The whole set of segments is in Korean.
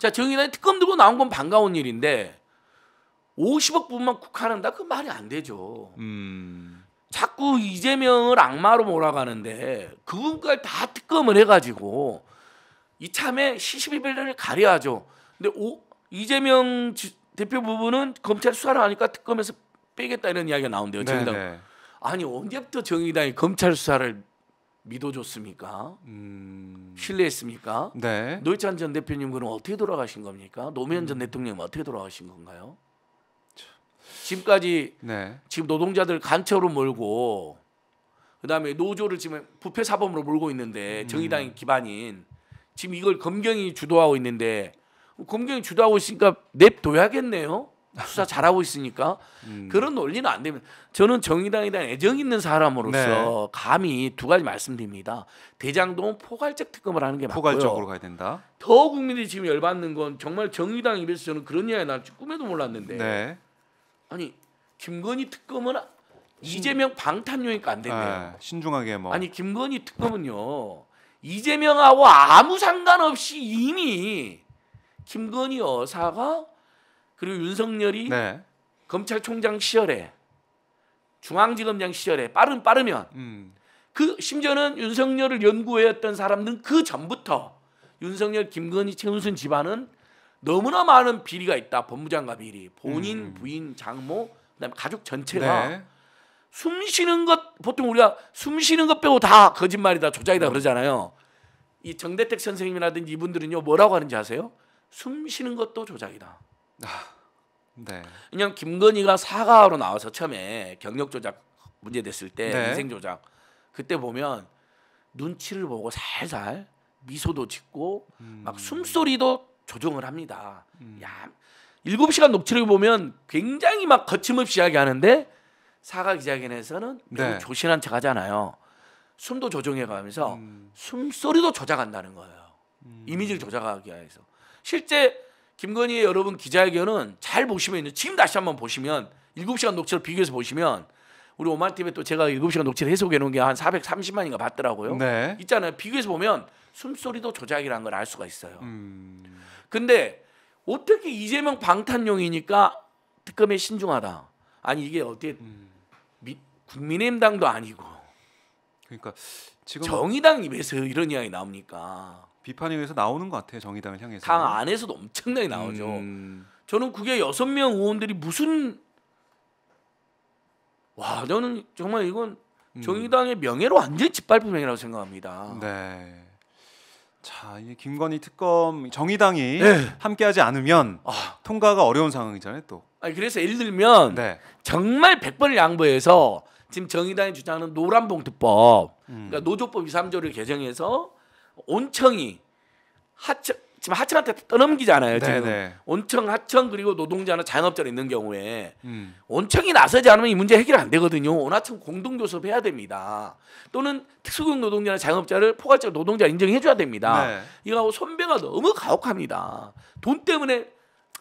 자, 정의당이 특검 들고 나온 건 반가운 일인데 50억 부분만 국한한다? 그 말이 안 되죠. 자꾸 이재명을 악마로 몰아가는데 그분까지 다 특검을 해가지고 이참에 시시비비를 가려야죠. 근데 이재명 대표 부분은 검찰 수사를 하니까 특검에서 빼겠다 이런 이야기가 나온대요. 정의당. 네네. 아니 언제부터 정의당이 검찰 수사를 믿어줬습니까? 신뢰했습니까? 네. 노회찬 전 대표님 그럼 어떻게 돌아가신 겁니까? 노무현 전 대통령 어떻게 돌아가신 건가요? 지금까지 네. 지금 노동자들 간첩으로 몰고 그다음에 노조를 지금 부패 사범으로 몰고 있는데 정의당이 기반인 지금 이걸 검경이 주도하고 있는데 검경이 주도하고 있으니까 냅둬야겠네요. 수사 잘하고 있으니까 그런 논리는 안 됩니다. 저는 정의당에 대한 애정 있는 사람으로서 네. 감히 두 가지 말씀드립니다. 대장동은 포괄적 특검을 하는 게 맞고요. 포괄적으로 가야 된다. 더 국민들이 지금 열받는 건 정말 정의당 입에서 저는 그런 이야기 날 줄 꿈에도 몰랐는데 네. 아니 김건희 특검은 이재명 방탄용이니까 안 된대요. 네. 신중하게 뭐. 아니 김건희 특검은요 이재명하고 아무 상관없이 이미 김건희 여사가 그리고 윤석열이 네. 검찰총장 시절에 중앙지검장 시절에 빠르면 그 심지어는 윤석열을 연구해왔던 사람들은 그 전부터 윤석열, 김건희, 최은순 집안은 너무나 많은 비리가 있다. 법무장관 비리, 본인, 부인, 장모, 그다음에 가족 전체가 네. 숨 쉬는 것 보통 우리가 숨 쉬는 것 빼고 다 거짓말이다, 조작이다 그러잖아요. 이 정대택 선생님이라든지 이분들은요 뭐라고 하는지 아세요? 숨 쉬는 것도 조작이다. 네. 그냥 김건희가 사과하러 나와서 처음에 경력 조작 문제 됐을 때 네. 인생 조작 그때 보면 눈치를 보고 살살 미소도 짓고 막 숨소리도 조정을 합니다. 야, 7시간 녹취를 보면 굉장히 막 거침없이 이야기하는데 사과 기자회견에서는 매우 네. 조신한 척 하잖아요. 숨도 조정해가면서 숨소리도 조작한다는 거예요. 이미지를 조작하기 위해서. 실제 김건희의 여러분 기자회견은 잘 보시면 지금 다시 한번 보시면 7시간 녹취를 비교해서 보시면 우리 오마이TV에 또 제가 7시간 녹취를 해석해 놓은 게 한 430만인가 봤더라고요. 네. 있잖아요. 비교해서 보면 숨소리도 조작이라는 걸 알 수가 있어요. 근데 어떻게 이재명 방탄용이니까 특검에 신중하다. 아니 이게 어떻게 국민의힘당도 아니고 그러니까 지금 정의당 입에서 이런 이야기 나옵니까? 비판에 의해서 나오는 것 같아요. 정의당을 향해서. 당 안에서도 엄청나게 나오죠. 저는 그게 6명 의원들이 무슨 와 저는 정말 이건 정의당의 명예로 완전히 짓밟은 행위라고 생각합니다. 네. 자, 이 김건희 특검 정의당이 네. 함께하지 않으면 통과가 어려운 상황이잖아요, 또. 아니 그래서 예를 들면 네. 정말 100번을 양보해서 지금 정의당이 주장하는 노란봉투법, 그러니까 노조법 2, 3조를 개정해서 온청이 지금 하청한테 떠넘기잖아요. 지금 네네. 온청, 하청 그리고 노동자나 자영업자로 있는 경우에 온청이 나서지 않으면 이 문제 해결 안 되거든요. 온하청 공동교섭 해야 됩니다. 또는 특수고용 노동자나 자영업자를 포괄적 노동자 인정해줘야 됩니다. 네. 이거하고 손배가 너무 가혹합니다. 돈 때문에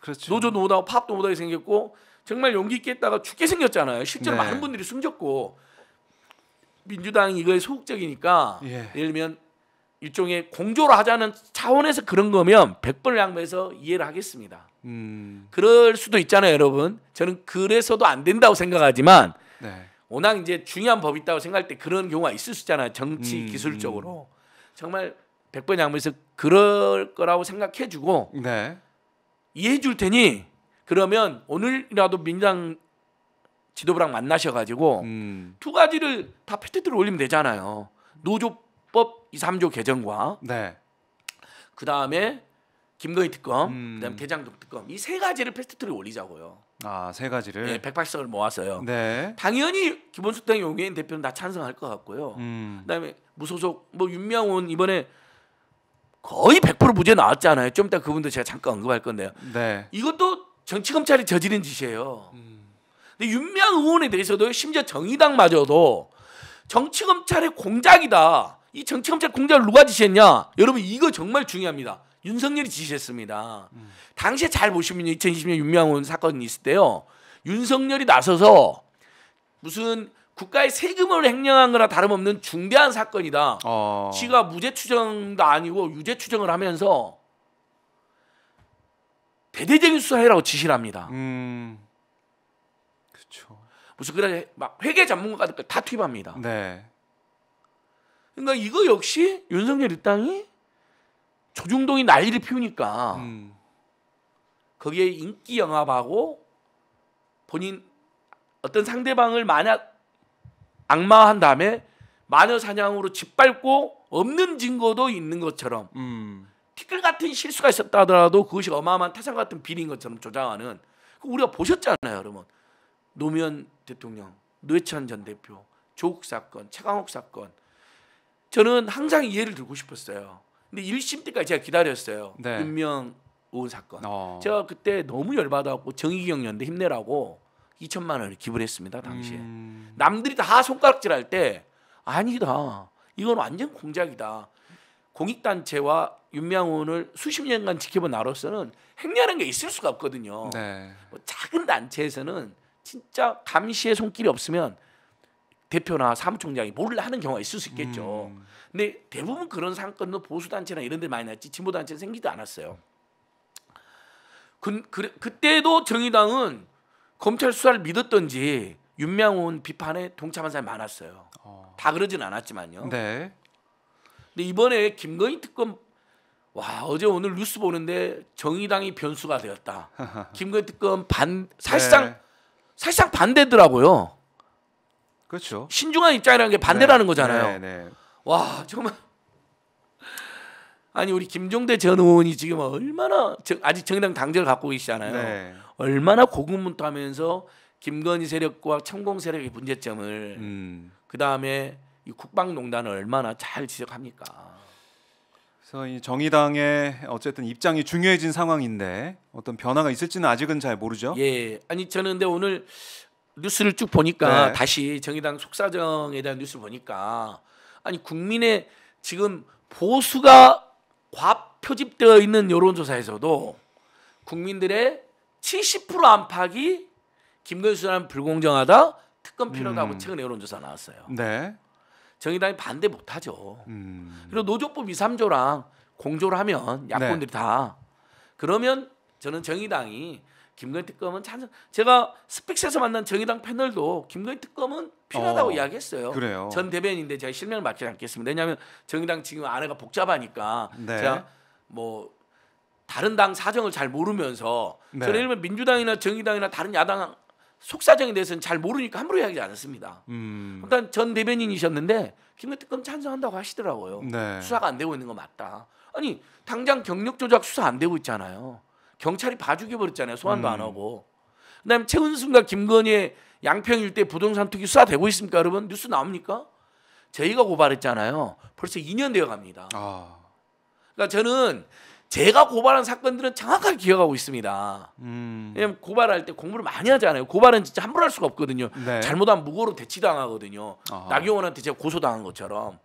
그렇죠. 노조도 못하고 파업도 못하게 생겼고 정말 용기 있게 했다가 죽게 생겼잖아요. 실제로 네. 많은 분들이 숨졌고 민주당이 이거에 소극적이니까 예. 예를 들면 일종의 공조로 하자는 차원에서 그런 거면 100번을 양보해서 이해를 하겠습니다. 그럴 수도 있잖아요, 여러분. 저는 그래서도 안 된다고 생각하지만 네. 워낙 이제 중요한 법이 있다고 생각할 때 그런 경우가 있을 수 있잖아요. 정치 기술적으로. 정말 100번 양보해서 그럴 거라고 생각해주고 네. 이해해 줄 테니 그러면 오늘이라도 민주당 지도부랑 만나셔가지고 두 가지를 다 패스트트랙 올리면 되잖아요. 노조법 2, 3조 개정과 네. 그 다음에 김건희 특검, 그다음에 대장동 특검 이 세 가지를 패스트트랙 올리자고요. 아, 세 가지를. 네, 180석을 모았어요. 네. 당연히 기본소득당 용해인 대표는 다 찬성할 것 같고요. 그다음에 무소속 뭐 윤명훈 이번에 거의 100% 무죄 나왔잖아요. 좀 이따 그분도 제가 잠깐 언급할 건데요. 네. 이것도 정치 검찰이 저지른 짓이에요. 근데 윤명 의원에 대해서도 심지어 정의당마저도 정치 검찰의 공작이다. 이 정치 검찰 공작을 누가 지시했냐? 여러분 이거 정말 중요합니다. 윤석열이 지시했습니다. 당시에 잘 보시면 2020년 윤명훈 사건이 있을 때요. 윤석열이 나서서 무슨 국가의 세금을 횡령한 거나 다름없는 중대한 사건이다. 지가 무죄 추정도 아니고 유죄 추정을 하면서 대대적인 수사해라고 지시를 합니다. 그렇죠. 무슨 그래 막 회계 전문가들 다 투입합니다. 네. 그러니까 이거 역시 윤석열 일당이 조중동이 난리를 피우니까 거기에 인기 영합하고 본인 어떤 상대방을 만약 악마한 다음에 마녀 사냥으로 짓밟고 없는 증거도 있는 것처럼 티끌 같은 실수가 있었다 하더라도 그것이 어마어마한 태산 같은 비리인 것처럼 조장하는 우리가 보셨잖아요, 여러분. 노무현 대통령, 노회찬 전 대표, 조국 사건, 최강욱 사건. 저는 항상 이해를 들고 싶었어요. 근데 1심 때까지 제가 기다렸어요. 네. 윤명 의원 사건. 제가 그때 너무 열받아갖고 정의기억 연대 힘내라고 2천만 원을 기부를 했습니다. 당시에. 남들이 다 손가락질할 때 아니다. 이건 완전 공작이다. 공익단체와 윤명훈을 수십 년간 지켜본 나로서는 행렬한 게 있을 수가 없거든요. 네. 뭐 작은 단체에서는 진짜 감시의 손길이 없으면 대표나 사무총장이 뭘 하는 경우가 있을 수 있겠죠. 근데 대부분 그런 사건도 보수단체나 이런 데 많이 났지 진보단체는 생기도 않았어요. 그때도 정의당은 검찰 수사를 믿었던지 윤명훈 비판에 동참한 사람이 많았어요. 다 그러진 않았지만요. 네. 근데 이번에 김건희 특검 와 어제 오늘 뉴스 보는데 정의당이 변수가 되었다. 김건희 특검 사실상 반대더라고요. 그렇죠. 신중한 입장이라는 게 반대라는 거잖아요. 네. 와 정말 아니 우리 김종대 전 의원이 지금 얼마나 아직 정의당 당적을 갖고 계시잖아요. 네. 얼마나 고군분투하면서 김건희 세력과 천공 세력의 문제점을 그 다음에 이 국방농단을 얼마나 잘 지적합니까? 그래서 이 정의당의 어쨌든 입장이 중요해진 상황인데 어떤 변화가 있을지는 아직은 잘 모르죠. 예, 아니 저는 근데 오늘 뉴스를 쭉 보니까 네. 다시 정의당 속사정에 대한 뉴스를 보니까 아니 국민의 지금 보수가 과표집되어 있는 여론조사에서도 국민들의 70% 안팎이 김건희 수사는 불공정하다, 특검 필요하다고 최근 여론조사 나왔어요. 네. 정의당이 반대 못하죠. 그리고 노조법 2, 3조랑 공조를 하면 야권들이 다 그러면 저는 정의당이 김건희 특검은 찬성. 제가 스픽스에서 만난 정의당 패널도 김건희 특검은 필요하다고 이야기했어요. 그래요. 전 대변인인데 제가 실명을 맡지 않겠습니다. 왜냐하면 정의당 지금 안에가 복잡하니까 네. 제가 뭐 다른 당 사정을 잘 모르면서 네. 저는 예를 들면 민주당이나 정의당이나 다른 야당 속사정에 대해서는 잘 모르니까 함부로 이야기하지 않았습니다. 일단 전 대변인이셨는데 김건희 특검 찬성한다고 하시더라고요. 네. 수사가 안 되고 있는 거 맞다. 아니 당장 경력 조작 수사 안 되고 있잖아요. 경찰이 봐주게 버렸잖아요. 소환도 안 하고. 그다음에 최은순과 김건희의 양평 일대 부동산 투기 수사되고 있습니까, 여러분? 뉴스 나옵니까? 저희가 고발했잖아요. 벌써 2년 되어 갑니다. 그러니까 저는 제가 고발한 사건들은 정확하게 기억하고 있습니다. 왜냐면 고발할 때 공부를 많이 하잖아요. 고발은 진짜 함부로 할 수가 없거든요. 네. 잘못하면 무고로 대치당하거든요. 아하. 나경원한테 제가 고소당한 것처럼.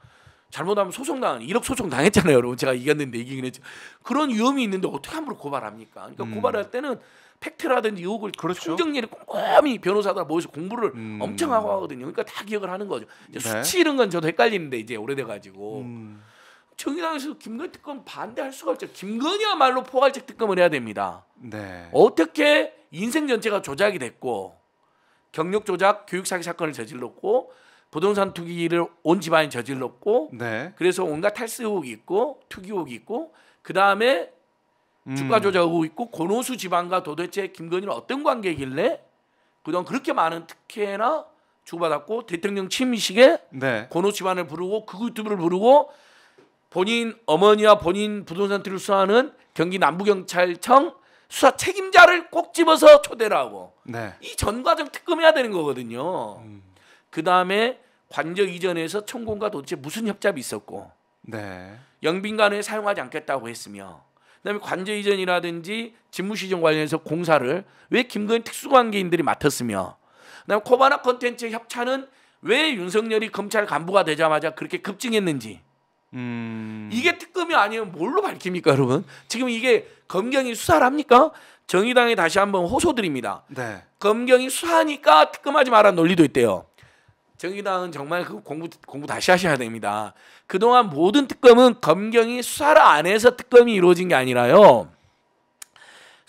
잘못하면 소송당한 1억 소송 당했잖아요, 여러분. 제가 이겼는데 이기긴 했죠. 그런 위험이 있는데 어떻게 함부로 고발합니까? 그러니까 고발할 때는 팩트라든지 의혹을 그렇죠. 총정리를 꼼꼼히 변호사들 모여서 공부를 엄청 하고 하거든요. 그러니까 다 기억을 하는 거죠. 이제 네. 수치 이런 건 저도 헷갈리는데 이제 오래돼가지고 정의당에서 김건희 특검 반대할 수가 없죠. 김건희야말로 포괄적 특검을 해야 됩니다. 네. 어떻게 인생 전체가 조작이 됐고 경력 조작, 교육 사기 사건을 저질렀고 부동산 투기를 온 집안이 저질렀고 네. 그래서 온갖 탈세 의혹이 있고 투기 의혹이 있고 그 다음에 주가 조작 의혹이 있고 권오수 집안과 도대체 김건희는 어떤 관계이길래 그동안 그렇게 많은 특혜나 주고받았고 대통령 취임식에 네. 권오수 집안을 부르고 극우 유튜브를 부르고 본인 어머니와 본인 부동산 투기를 수사하는 경기 남부경찰청 수사 책임자를 꼭 집어서 초대를 하고 네. 이 전 과정 특검해야 되는 거거든요. 그 다음에 관저 이전에서 천공과 도대체 무슨 협잡이 있었고 네. 영빈관을 사용하지 않겠다고 했으며 그다음에 관저 이전이라든지 집무시정 관련해서 공사를 왜 김건희 특수관계인들이 맡았으며 그다음에 코바나 컨텐츠 협찬은 왜 윤석열이 검찰 간부가 되자마자 그렇게 급증했는지 이게 특검이 아니면 뭘로 밝힙니까, 여러분? 지금 이게 검경이 수사를 합니까? 정의당에 다시 한번 호소드립니다. 네. 검경이 수사하니까 특검하지 말라는 논리도 있대요. 정의당은 정말 그 공부 다시 하셔야 됩니다. 그동안 모든 특검은 검경이 수사를 안 해서 특검이 이루어진 게 아니라요.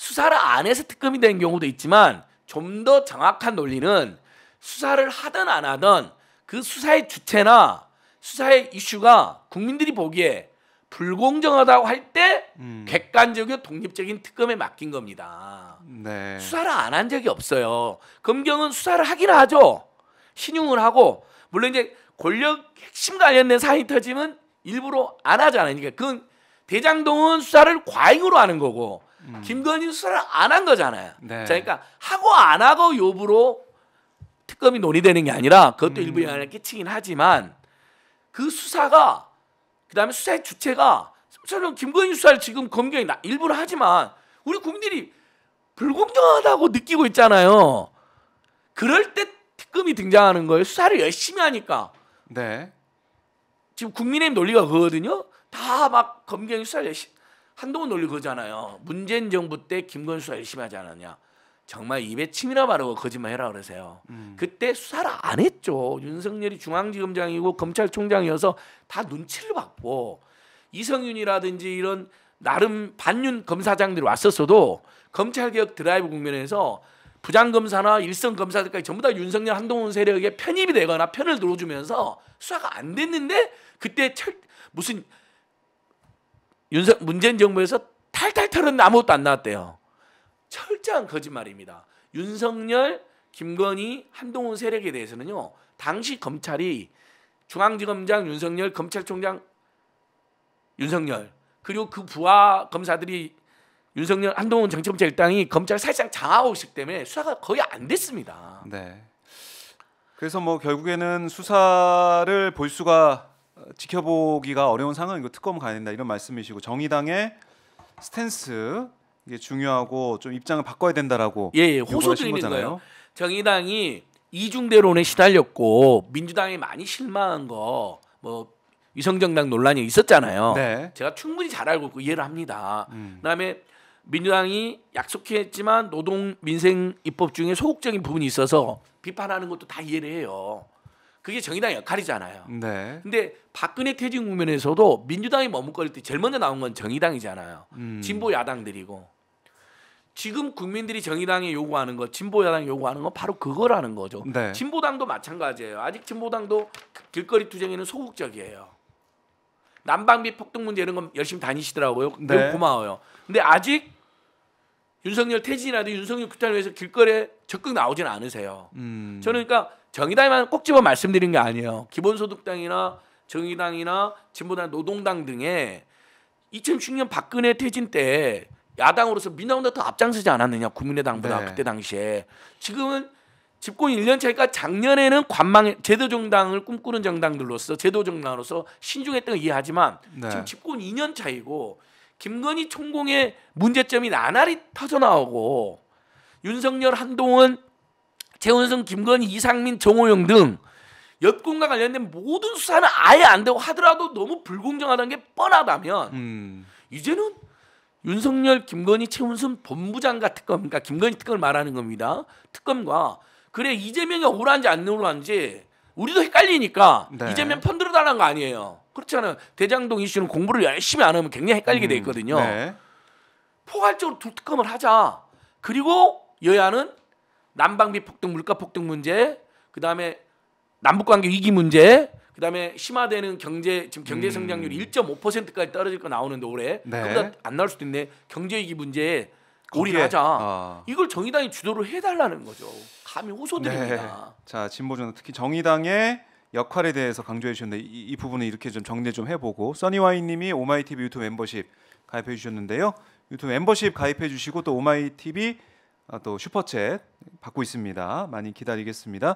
수사를 안 해서 특검이 된 경우도 있지만 좀 더 정확한 논리는 수사를 하든 안 하든 그 수사의 주체나 수사의 이슈가 국민들이 보기에 불공정하다고 할 때 객관적이고 독립적인 특검에 맡긴 겁니다. 네. 수사를 안 한 적이 없어요. 검경은 수사를 하긴 하죠. 신용을 하고 물론 이제 권력 핵심 관련된 사안이 터지면 일부러 안 하잖아요. 그러니까 그건 대장동은 수사를 과잉으로 하는 거고 김건희는 수사를 안 한 거잖아요. 네. 자, 그러니까 하고 안 하고 여부로 특검이 논의되는 게 아니라 그것도 일부 영향을 끼치긴 하지만 그 수사가 그다음에 수사의 주체가 저는 김건희 수사를 지금 검경이 일부러 하지만 우리 국민들이 불공정하다고 느끼고 있잖아요. 그럴 때 특검이 등장하는 거예요. 수사를 열심히 하니까. 네. 지금 국민의힘 논리가 그거거든요. 다 막 검경이 수사를 열심히 한동훈 논리 그거잖아요. 문재인 정부 때 김건희 수사 열심히 하지 않았냐. 정말 입에 침이나 바르고 거짓말해라 그러세요. 그때 수사를 안 했죠. 윤석열이 중앙지검장이고 검찰총장이어서 다 눈치를 받고 이성윤이라든지 이런 나름 반윤 검사장들이 왔었어도 검찰개혁 드라이브 국면에서 부장검사나 일선 검사들까지 전부 다 윤석열 한동훈 세력에 편입이 되거나 편을 들어주면서 수사가 안 됐는데 그때 무슨 문재인 정부에서 탈탈 털었는데 아무것도 안 나왔대요. 철저한 거짓말입니다. 윤석열, 김건희, 한동훈 세력에 대해서는요. 당시 검찰이 중앙지검장 윤석열, 검찰총장 윤석열 그리고 그 부하 검사들이 윤석열, 한동훈 정치검찰 일당이 검찰 사실상 장악하고 있기 때문에 수사가 거의 안 됐습니다. 네. 그래서 뭐 결국에는 수사를 볼 수가 지켜보기가 어려운 상황이고 특검 가야 된다 이런 말씀이시고 정의당의 스탠스 이게 중요하고 좀 입장을 바꿔야 된다라고 예, 호소 드리는 거예요. 정의당이 이중대론에 시달렸고 민주당이 많이 실망한 거 뭐 위성정당 논란이 있었잖아요. 네. 제가 충분히 잘 알고 있고 이해를 합니다. 그다음에 민주당이 약속했지만 노동 민생 입법 중에 소극적인 부분이 있어서 비판하는 것도 다 이해를 해요. 그게 정의당의 역할이잖아요. 네. 근데 박근혜 퇴진 국면에서도 민주당이 머뭇거릴 때 제일 먼저 나온 건 정의당이잖아요. 진보 야당들이고 지금 국민들이 정의당에 요구하는 거, 진보 야당이 요구하는 건 바로 그거라는 거죠. 네. 진보당도 마찬가지예요. 아직 진보당도 길거리 투쟁에는 소극적이에요. 난방비 폭등 문제 이런 건 열심히 다니시더라고요. 네. 매우 고마워요. 근데 아직 윤석열 퇴진이라도 윤석열 규탄을 위해서 길거리에 적극 나오지는 않으세요. 저는 그러니까 정의당만 꼭 집어 말씀드린 게 아니에요. 기본소득당이나 정의당이나 진보당, 노동당 등에 2016년 박근혜 퇴진 때 야당으로서 민주당보다 더 앞장서지 않았느냐 국민의당보다 네. 그때 당시에. 지금은 집권 1년 차니까 작년에는 제도정당을 꿈꾸는 정당들로서 제도정당으로서 신중했던 걸 이해하지만 네. 지금 집권 2년 차이고 김건희 총공의 문제점이 나날이 터져나오고 윤석열, 한동훈, 최원성, 김건희, 이상민, 정호영 등 여권과 관련된 모든 수사는 아예 안 되고 하더라도 너무 불공정하다는 게 뻔하다면 이제는 윤석열, 김건희, 최은순 본부장과 특검, 그러니까 김건희 특검을 말하는 겁니다. 특검과 그래 이재명이 억울한지 안 억울한지 우리도 헷갈리니까 네. 이재명 편 들어달라는 거 아니에요. 그렇잖아요. 대장동 이슈는 공부를 열심히 안 하면 굉장히 헷갈리게 돼 있거든요. 네. 포괄적으로 두 특검을 하자. 그리고 여야는 난방비 폭등, 물가 폭등 문제, 그다음에 남북관계 위기 문제, 그다음에 심화되는 지금 경제 성장률이 1.5%까지 떨어질 거 나오는데 올해 네. 그보다 안 나올 수도 있네. 경제 위기 문제에 거기에, 올인하자. 이걸 정의당이 주도를 해달라는 거죠. 감히 호소드립니다. 네. 자 진보정 특히 정의당의 역할에 대해서 강조해 주셨는데 이 부분은 이렇게 좀 정리 좀 해보고 써니와이님이 오마이TV 유튜브 멤버십 가입해 주셨는데요. 유튜브 멤버십 가입해 주시고 또 오마이TV 또 슈퍼챗 받고 있습니다. 많이 기다리겠습니다.